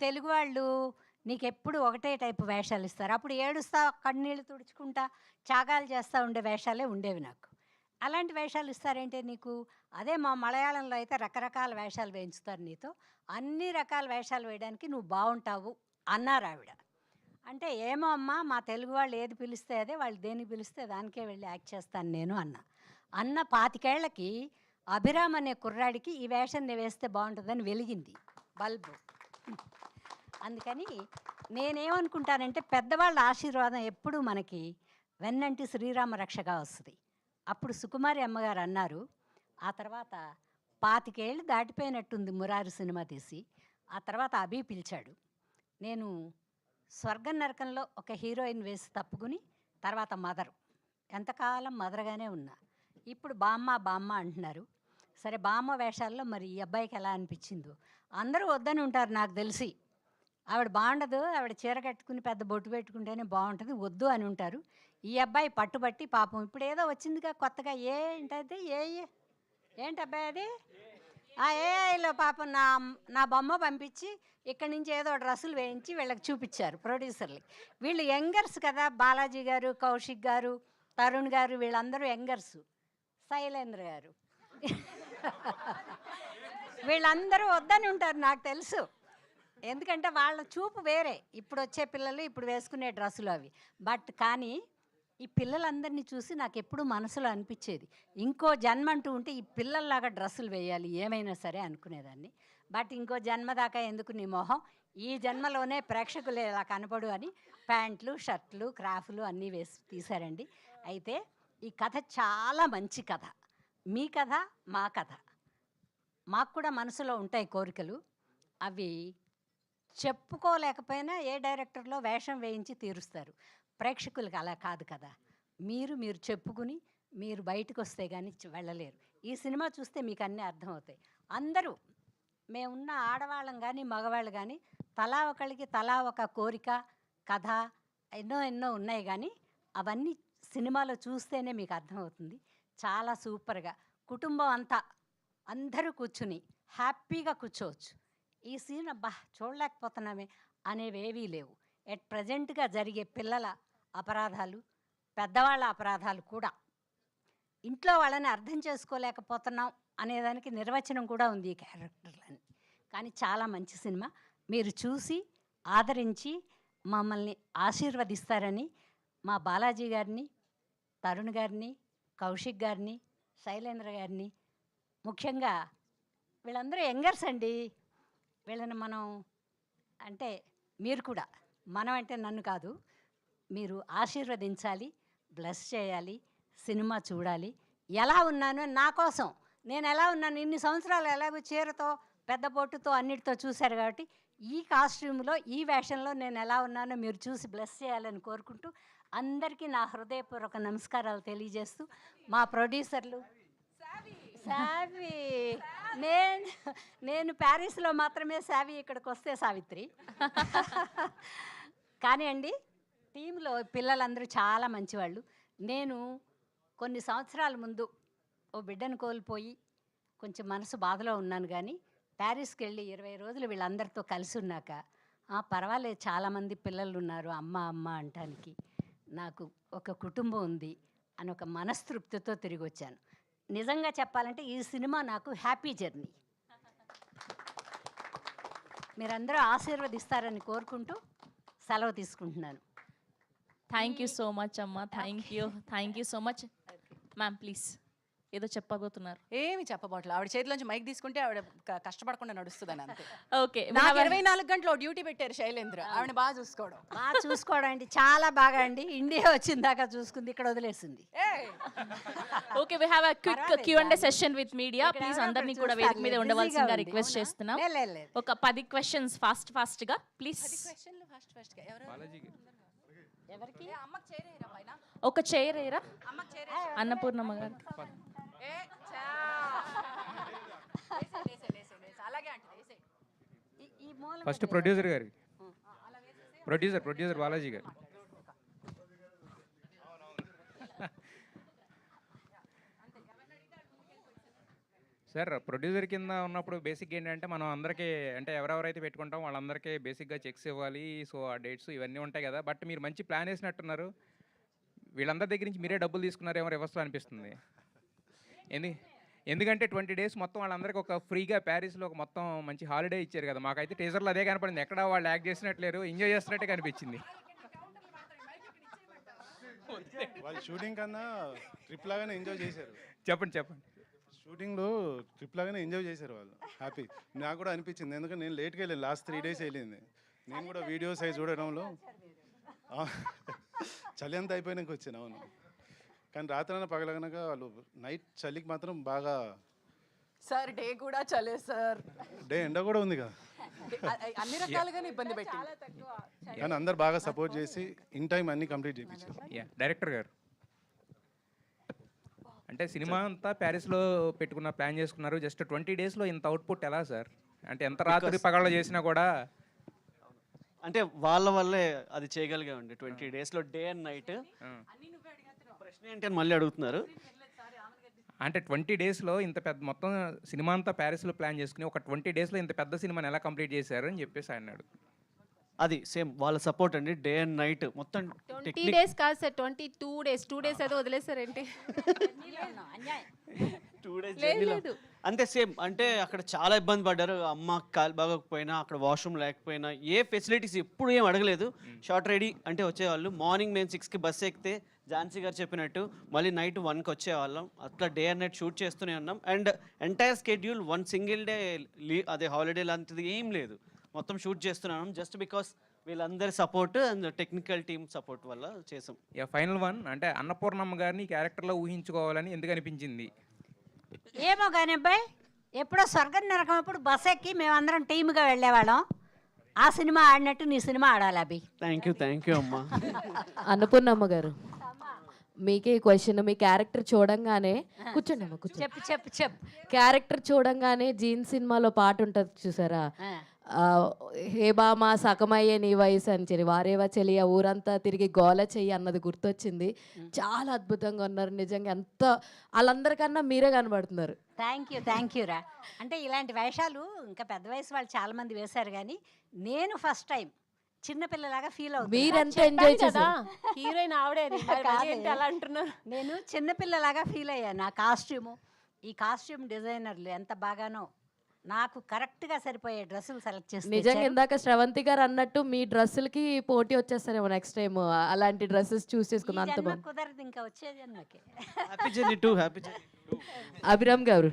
తెలుగు వాళ్ళు నీకెప్పుడు ఒకటే టైపు వేషాలు ఇస్తారు. అప్పుడు ఏడుస్తా, కన్నీళ్ళు తుడుచుకుంటా, త్యాగాలు చేస్తా ఉండే వేషాలే ఉండేవి నాకు. అలాంటి వేషాలు ఇస్తారేంటే నీకు? అదే మా మలయాళంలో అయితే రకరకాల వేషాలు వేయించుతారు నీతో. అన్ని రకాల వేషాలు వేయడానికి నువ్వు బావుంటావు అన్నారావిడ. అంటే ఏమో అమ్మా, మా తెలుగు వాళ్ళు ఏది పిలిస్తే అదే, వాళ్ళు దేనికి పిలిస్తే దానికే వెళ్ళి యాక్ట్ చేస్తాను నేను అన్న 25 ఏళ్ళకి అభిరామ్ అనే కుర్రాడికి ఈ వేషం నేను వేస్తే బాగుంటుందని వెలిగింది బల్బు. అందుకని నేనేమనుకుంటానంటే పెద్దవాళ్ళ ఆశీర్వాదం ఎప్పుడూ మనకి వెన్నంటి శ్రీరామ రక్షగా వస్తుంది. అప్పుడు సుకుమారి అమ్మగారు అన్నారు. ఆ తర్వాత 25 ఏళ్ళు దాటిపోయినట్టుంది మురారి సినిమా తీసి. ఆ తర్వాత అభి పిలిచాడు. నేను స్వర్గం నరకంలో ఒక హీరోయిన్ వేసి తప్పుకుని తర్వాత మదరు, ఎంతకాలం మదరగానే ఉన్నా. ఇప్పుడు బామ్మ బామ్మ అంటున్నారు. సరే, బామ్మ వేషాల్లో మరి ఈ అబ్బాయికి ఎలా అనిపించిందో. అందరూ వద్దని ఉంటారు నాకు తెలిసి. ఆవిడ బాగుండదు, ఆవిడ చీర కట్టుకుని పెద్ద బొట్టు పెట్టుకుంటేనే బాగుంటుంది, వద్దు అని ఉంటారు. ఈ అబ్బాయి పట్టుబట్టి పాపం ఇప్పుడు ఏదో వచ్చిందిగా కొత్తగా, ఏంటది ఏంటబ్బాయి అది ఏఐలో పాపం నా బొమ్మ పంపించి ఇక్కడి నుంచి ఏదో డ్రెస్సులు వేయించి వీళ్ళకి చూపించారు ప్రొడ్యూసర్లకి. వీళ్ళు యంగర్స్ కదా, బాలాజీ గారు, కౌశిక్ గారు, తరుణ్ గారు, వీళ్ళందరూ యంగర్సు. శైలేంద్ర గారు వీళ్ళందరూ వద్దని ఉంటారు నాకు తెలుసు. ఎందుకంటే వాళ్ళ చూపు వేరే, ఇప్పుడు వచ్చే పిల్లలు ఇప్పుడు వేసుకునే డ్రెస్సులు అవి. బట్ కానీ ఈ పిల్లలందరినీ చూసి నాకు ఎప్పుడూ మనసులో అనిపించేది, ఇంకో జన్మ అంటూ ఉంటే ఈ పిల్లల్లాగా డ్రెస్సులు వేయాలి ఏమైనా సరే అనుకునేదాన్ని. బట్ ఇంకో జన్మ దాకా ఎందుకు నీ మొహం, ఈ జన్మలోనే ప్రేక్షకులు ఇలా కనపడు అని ప్యాంట్లు, షర్ట్లు, క్రాఫ్లు అన్నీ వేసి తీశారండి. అయితే ఈ కథ చాలా మంచి కథ. మీ కథ, మా కథ. మాకు కూడా మనసులో ఉంటాయి కోరికలు. అవి చెప్పుకోలేకపోయినా ఏ డైరెక్టర్లో వేషం వేయించి తీరుస్తారు. ప్రేక్షకులకు అలా కాదు కదా. మీరు చెప్పుకుని మీరు బయటకు వస్తే కానీ వెళ్ళలేరు. ఈ సినిమా చూస్తే మీకు అన్నీ అర్థమవుతాయి. అందరూ మేమున్న ఆడవాళ్ళం కానీ మగవాళ్ళు కానీ తలా ఒకళ్ళకి తలా ఒక కోరిక, కథ ఎన్నో ఉన్నాయి. కానీ అవన్నీ సినిమాలో చూస్తేనే మీకు అర్థమవుతుంది. చాలా సూపర్గా కుటుంబం అంతా అందరూ కూర్చుని హ్యాపీగా కూర్చోవచ్చు. ఈ సీన్ అబ్బా చూడలేకపోతున్నామే అనేవేవీ లేవు. ఎట్ ప్రజెంట్గా జరిగే పిల్లల అపరాధాలు, పెద్దవాళ్ళ అపరాధాలు కూడా, ఇంట్లో వాళ్ళని అర్థం చేసుకోలేకపోతున్నాం అనేదానికి నిర్వచనం కూడా ఉంది ఈ క్యారెక్టర్లని. కానీ చాలా మంచి సినిమా. మీరు చూసి ఆదరించి మమ్మల్ని ఆశీర్వదిస్తారని మా బాలాజీ గారిని, తరుణ్ గారిని, కౌశిక్ గారిని, శైలేంద్ర గారిని, ముఖ్యంగా వీళ్ళందరూ యంగర్స్ అండి. వీళ్ళని మనం అంటే మీరు కూడా, మనం అంటే నన్ను కాదు, మీరు ఆశీర్వదించాలి, బ్లెస్ చేయాలి, సినిమా చూడాలి. ఎలా ఉన్నానో నా కోసం నేను ఎలా ఉన్నాను, ఇన్ని సంవత్సరాలు ఎలాగో చీరతో పెద్ద బొట్టుతో అన్నిటితో చూశారు కాబట్టి ఈ కాస్ట్యూమ్లో ఈ వేషంలో నేను ఎలా ఉన్నానో మీరు చూసి బ్లెస్ చేయాలని కోరుకుంటూ అందరికీ నా హృదయపూర్వక నమస్కారాలు తెలియజేస్తూ, మా ప్రొడ్యూసర్లు సావి, నేను ప్యారిస్లో మాత్రమే సావి, ఇక్కడికి వస్తే సావిత్రి. కానీ అండి టీంలో పిల్లలందరూ చాలా మంచివాళ్ళు. నేను కొన్ని సంవత్సరాల ముందు ఓ బిడ్డను కోల్పోయి కొంచెం మనసు బాధలో ఉన్నాను. కానీ ప్యారిస్కి వెళ్ళి 20 రోజులు వీళ్ళందరితో కలిసి ఉన్నాక పర్వాలేదు, చాలామంది పిల్లలు ఉన్నారు అమ్మ అంటానికి, నాకు ఒక కుటుంబం ఉంది అని ఒక మనస్తృప్తితో తిరిగి వచ్చాను. నిజంగా చెప్పాలంటే ఈ సినిమా నాకు హ్యాపీ జర్నీ. మీరందరూ ఆశీర్వదిస్తారని కోరుకుంటూ సెలవు తీసుకుంటున్నాను. థ్యాంక్ యూ సో మచ్ అమ్మ. Thank you so much. Ma'am please, ఏదో చెప్పబోతున్నారు. ఏమి చెప్పబోట్లేదు. ఆవిడ చేతిలోంచి మైక్ తీసుకుంటే ఆవిడ కష్టపడకుండా నడుస్తుందని అంతే. ఓకే, నాకు 24 గంటలు డ్యూటీ పెట్టారు శైలేంద్ర, ఆవిడ బాగా చూసుకోవడం అండి, చాలా బాగా అండి. ఇండియా వచ్చిందాకా చూసుకుంది, ఇక్కడ వదిలేసింది. Okay, we have a quick Q&A session with media. Please అందరినీ కూడా వేదిక మీద ఉండవలసిందిగా రిక్వెస్ట్ చేస్తున్నాం. ఒక 10 క్వశ్చన్స్ ఫాస్ట్ గా ప్లీజ్. ఎవరికి? ఒక చైర్ ఏరా అన్నపూర్ణమ్మ గారు. ఫస్ట్ ప్రొడ్యూసర్ గారు, ప్రొడ్యూసర్ బాలాజీ గారు. సార్ ప్రొడ్యూసర్ కింద ఉన్నప్పుడు బేసిక్ ఏంటంటే మనం అందరికీ అంటే ఎవరెవరైతే పెట్టుకుంటాం వాళ్ళందరికీ బేసిక్గా చెక్స్ ఇవ్వాలి. సో ఆ డేట్స్ ఇవన్నీ ఉంటాయి కదా. బట్ మీరు మంచి ప్లాన్ వేసినట్టున్నారు. వీళ్ళందరి దగ్గర నుంచి మీరే డబ్బులు తీసుకున్నారేమో రివర్స్లో అనిపిస్తుంది. ఎందుకంటే 20 డేస్ మొత్తం వాళ్ళందరికీ ఒక ఫ్రీగా ప్యారిస్లో ఒక మొత్తం మంచి హాలిడే ఇచ్చారు కదా. మాకైతే టీజర్లో అదే కనపడింది. ఎక్కడ వాళ్ళు యాక్ట్ చేసినట్లేరు, ఎంజాయ్ చేస్తున్నట్టే కనిపించింది. వాళ్ళు షూటింగ్ కన్నా ట్రిప్ లాగానే ఎంజాయ్ చేశారు. చెప్పండి. షూటింగ్లో ట్రిప్ లాగానే ఎంజాయ్ చేశారు వాళ్ళు. హ్యాపీ నాకు కూడా అనిపించింది. ఎందుకంటే నేను లేట్గా వెళ్ళాను, లాస్ట్ 3 డేస్ వెళ్ళింది. నేను కూడా వీడియోస్ అవి చూడడంలో చలి అంతా అయిపోయినాక వచ్చాను. అవును, కానీ రాత్రి పగలగనక వాళ్ళు నైట్ చలికి మాత్రం బాగా. సార్ డే కూడా చలే సార్, డే ఎండ కూడా ఉంది కదా, అన్ని రకాలుగానే ఇబ్బంది పెట్టింది. కానీ అందరు బాగా సపోర్ట్ చేసి ఇన్ టైం అన్ని కంప్లీట్ చేయించారు. డైరెక్టర్ గారు అంటే సినిమా అంతా ప్యారిస్లో పెట్టుకున్న ప్లాన్ చేసుకున్నారు. జస్ట్ 20 డేస్లో ఇంత అవుట్పుట్ ఎలా సార్? అంటే ఎంత రాత్రి పగళ్ళు చేసినా కూడా అంటే వాళ్ళ వల్లే అది చేయగలిగామండి. 20 డేస్లో డే అండ్ నైట్. ప్రశ్న ఏంటి అని మళ్ళీ అడుగుతున్నారు. అంటే 20 డేస్లో ఇంత పెద్ద మొత్తం సినిమా అంతా ప్యారిస్లో ప్లాన్ చేసుకుని ఒక 20 డేస్లో ఇంత పెద్ద సినిమాని ఎలా కంప్లీట్ చేశారు అని చెప్పేసి అన్నాడు. అది సేమ్ వాళ్ళ సపోర్ట్ అండి. డే అండ్ నైట్ మొత్తం 20 డేస్ కాదు సార్, 22 డేస్. 2 డేస్ ఏదో వదిలేసారేంటి? 2 డేస్ లేదు. అంతే సేమ్. అంటే అక్కడ చాలా ఇబ్బంది పడ్డారు. అమ్మ కాలు బాగోకపోయినా, అక్కడ వాష్రూమ్ లేకపోయినా, ఏ ఫెసిలిటీస్ ఎప్పుడు ఏం అడగలేదు. షార్ట్ రెడీ అంటే వచ్చేవాళ్ళు. మార్నింగ్ మేము 6కి బస్సు ఎక్కితే ఝాన్సీ గారు చెప్పినట్టు మళ్ళీ నైట్ 1కి వచ్చేవాళ్ళం. అట్లా డే అండ్ నైట్ షూట్ చేస్తూనే ఉన్నాం. And entire schedule 1 single day అదే హాలిడే లాంటిది ఏం లేదు. మొత్తం షూట్ చేస్తున్నాం జస్ట్ బికాస్ వీళ్ళందరి support and technical team support వల్ల చేసాం. ఫైనల్ వన్ అంటే అన్నపూర్ణమ్మ గారిని క్యారెక్టర్లో ఊహించుకోవాలని ఎందుకు అనిపించింది? ఏమో కానీ అబ్బాయి, ఎప్పుడో స్వర్గం నరకం అప్పుడు బస్ ఎక్కి మేమందరం టీమ్గా వెళ్ళేవాళ్ళం. ఆ సినిమా ఆడినట్టు నీ సినిమా ఆడాలి అభి. థ్యాంక్ యూ అమ్మా. అన్నపూర్ణమ్మ గారు, మీకే క్వశ్చన్. మీ క్యారెక్టర్ చూడంగానే కూర్చోండి అమ్మ, కూర్చోండి. చెప్పు. క్యారెక్టర్ చూడంగానే జీన్ సినిమాలో పాట ఉంటుంది చూసారా? హే బామా సకమయ్యే నీ వయసు అని చెప్పి వారేవా చెలియ ఊరంతా తిరిగి గోల చెయ్యి అన్నది గుర్తొచ్చింది. చాలా అద్భుతంగా ఉన్నారు నిజంగా. ఎంత వాళ్ళందరికన్నా మీరే కనబడుతున్నారు. థ్యాంక్ యూ రా. అంటే ఇలాంటి వేషాలు ఇంకా పెద్ద వయసు వాళ్ళు చాలా మంది వేశారు, కానీ నేను ఫస్ట్ టైం చిన్నపిల్లలాగా ఫీల్ అవుతుంది. మీరెంత ఎంజాయ్ చేశారు? హీరోయిన్ ఆవిడే అలా అంటున్నారు. నేను చిన్నపిల్లలాగా ఫీల్ అయ్యాను. నా కాస్ట్యూము, ఈ కాస్ట్యూమ్ డిజైనర్లు ఎంత బాగానో నాకు కరెక్ట్గా సరిపోయే డ్రెస్సులు సెలెక్ట్ చేసి నిజంగా ఇందాక శ్రవంతి గారు అన్నట్టు మీ డ్రెస్సులకి పోటీ వచ్చేస్తారేమో నెక్స్ట్ టైం. అలాంటి డ్రెస్సెస్ చూస్ చేసుకున్న అంత బాగుంది. కుదరదు ఇంకా వచ్చే జన్మకి. Happy journey to happy journey. Abhiram గారు